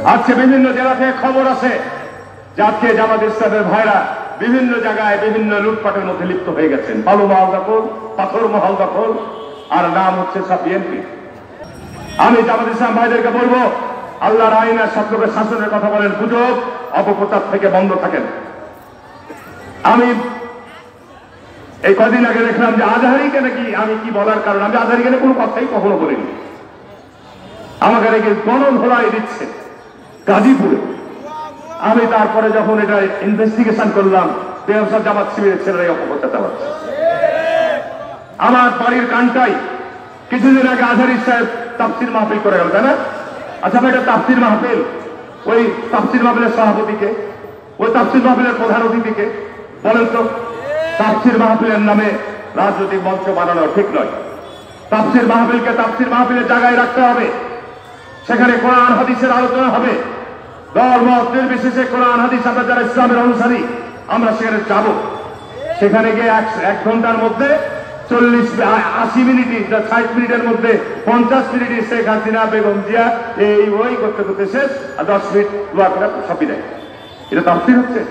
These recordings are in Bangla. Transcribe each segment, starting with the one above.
আজকে বিভিন্ন জেলা থেকে খবর আছে যে আজকে জামাত ইসলামের ভাইরা বিভিন্ন জায়গায় বিভিন্ন লুটপাটের মধ্যে লিপ্ত হয়ে গেছেন। বালু মহল দখল, পাথর মহল দখল, আর নাম হচ্ছে বিএনপি। আমি জামাত ইসলাম ভাইদেরকে বলবো, আল্লাহর আইন আর সত্যের শাসনের কথা বলেন, গুজব অপপ্রচার থেকে বন্ধ থাকেন। আমি এই কদিন আগে দেখলাম যে আজহারিকে নাকি, আমি কি বলার কারণ, আমি আজহারিকে কোনো কথাই কখনো বলিনি, আমাকে নাকি গণধোলাই দিচ্ছে গাজীপুরে। আমি তারপরে যখন এটা ইনভেস্টিগেশন করলাম, সব জামাত শিবিরের ছেলেরাই অপপ্রচার চালাচ্ছে। আমার বাড়ির কানটাই কিছুদিন আগে আজহারি সাহেব তাফসির মাহফিল করে গেল, তাই না? আচ্ছা, এটা তাফসির মাহফিল, ওই তাফসির মাহফিলের সভাপতিকে, ওই তাফসির মাহফিলের প্রধান অতিথিকে বলেন তো, তাফসির মাহফিলের নামে রাজনৈতিক মঞ্চ বানানো ঠিক নয়। তাফসির মাহফিলকে তাফসির মাহফিলের জায়গায় রাখতে হবে, সেখানে কোরআন হাদিসের আলোচনা হবে, দল মত নির্বিশেষে কোরআন হাদিস, আমরা যারা ইসলামের অনুসারী আমরা সেখানে যাব। সেখানে গিয়ে এক ঘন্টার মধ্যে 80 মিনিট, 60 মিনিটের মধ্যে 50 মিনিটে শেখ হাসিনা বেগম জিয়া এই ওই করতে করতে শেষ, আর 10 মিনিট দোয়া করে সবই দেয়। এটা তাফসীর হচ্ছে?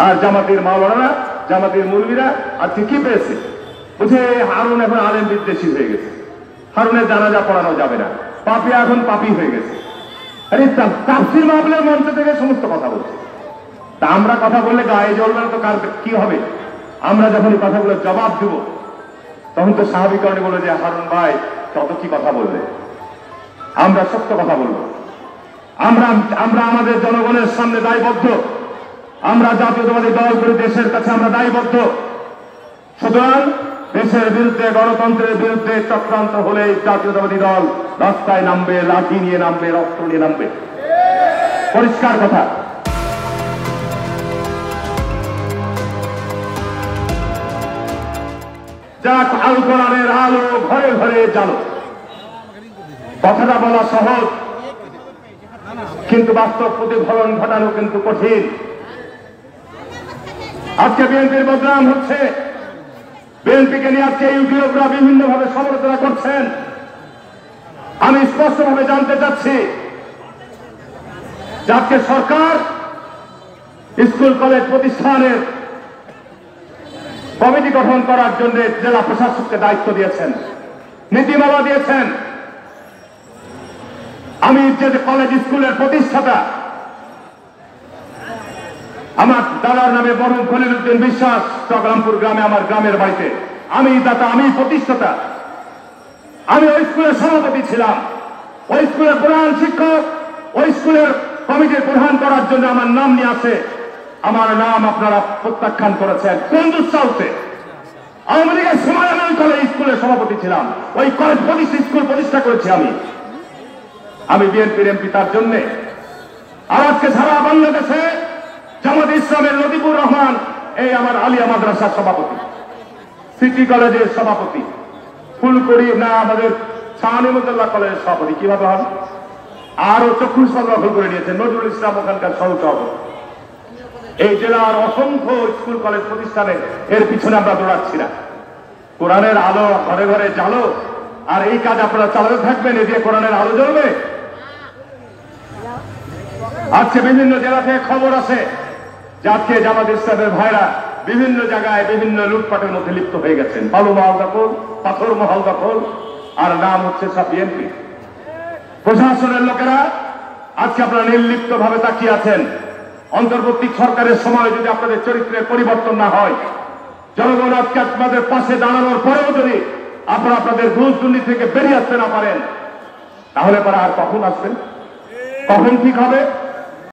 আর জামাতের মাওলানারা, জামাতের মুলবিরা আজকে কি পেয়েছে? বুঝে হারুন এখন আলেম বিদ্বেষী হয়ে গেছে, হারুনের জানাজা পড়ানো যাবে না, পাপী এখন পাপী হয়ে গেছে। আরে তাফসীর মাহফিলের মঞ্চ থেকে সমস্ত কথা বলছে। তা আমরা কথা বললে গায়ে জ্বলবে না তো কার কি হবে? আমরা যখন এই কথাগুলো জবাব দিব, তখন তো স্বাভাবিক কারণে বলে যে হারুন ভাই কত কি কথা বললে। আমরা সত্য কথা বলবো, আমরা আমাদের জনগণের সামনে দায়বদ্ধ, আমরা জাতীয়তাবাদী দল করে দেশের কাছে আমরা দায়বদ্ধ। সুতরাং দেশের বিরুদ্ধে, গণতন্ত্রের বিরুদ্ধে চক্রান্ত হলে জাতীয়তাবাদী দল রাস্তায় নামবে, লাঠি নিয়ে নামবে, রক্ত নিয়ে নামবে, পরিষ্কার কথা। যাক, আল কোরআনের আলো ঘরে ঘরে জানো, কথাটা বলা সহজ, কিন্তু বাস্তব প্রতিফলন ঘটানো কিন্তু কঠিন। আজকে বিএনপির বদনাম হচ্ছে, বিএনপিকে নিয়ে আজকে ইউটিউবরা বিভিন্ন ভাবে সমালোচনা করছেন। আমি স্পষ্টভাবে জানতে চাচ্ছি যে আজকে সরকার স্কুল কলেজ প্রতিষ্ঠানের কমিটি গঠন করার জন্য জেলা প্রশাসককে দায়িত্ব দিয়েছেন, নীতিমালা দিয়েছেন। আমি যে কলেজ স্কুলের প্রতিষ্ঠাতা, আমার দাদার নামে বরং খলিল উদ্দিন বিশ্বাস, চকরামপুর গ্রামে, আমার গ্রামের বাড়িতে আমি দাতা, আমি প্রতিষ্ঠাতা, আমি ওই স্কুলের সভাপতি ছিলাম, ওই স্কুলের প্রধান শিক্ষক, ওই স্কুলের কমিটির প্রধান করার জন্য আমার নাম নিয়ে আসে, আমার নাম আপনারা প্রত্যাখ্যান করেছেন। কোন দুঃসাহসে? আওয়ামী লীগের সময় আমি ওই কলেজ স্কুলের সভাপতি ছিলাম, ওই কলেজ স্কুল প্রতিষ্ঠা করেছি আমি বিএনপির এমপি তার জন্যে। আর আজকে সারা বাংলাদেশে জামাত ইসলামের লতিফুর রহমান, এই আমার আলিয়া মাদ্রাসার সভাপতি, সিটি কলেজের সভাপতি, ফুলকড়ি না আমাদের শাহনিমুল্লাহ কলেজের সভাপতি, কিভাবে হন? আরো চক্ষুষ্পদ দখল করে নিয়েছেন নজরুল ইসলাম ওখানকার সহসভাপতি। এই জেলার অসংখ্য স্কুল কলেজ প্রতিষ্ঠানে এর পিছনে আমরা দৌড়াচ্ছি না। কোরআনের আলো ঘরে ঘরে জ্বালো, আর এই কাজ আপনারা চালাতে থাকবেন, এ দিয়ে কোরআনের আলো জ্বলবে। আজকে বিভিন্ন জেলা থেকে খবর আছে যে আজকে জামাত ইসলামের ভাইরা বিভিন্ন জায়গায় বিভিন্ন লুটপাটের মধ্যে লিপ্ত হয়ে গেছেন। বালু মহল দখল, পাথর মহল দখল, আর নাম হচ্ছে বিএনপি। প্রশাসনের লোকেরা আজকে আপনারা নির্লিপ্ত ভাবে তাকিয়ে আছেন। অন্তর্বর্তী সরকারের সময় যদি আপনাদের চরিত্রের পরিবর্তন না হয়, জনগণ আজকে আপনাদের পাশে দাঁড়ানোর পরেও যদি আপনারা আপনাদের ঘুষ দুর্নীতি থেকে বেরিয়ে আসতে না পারেন, তাহলে পরে আর কখন আসবেন? কখন ঠিক হবে?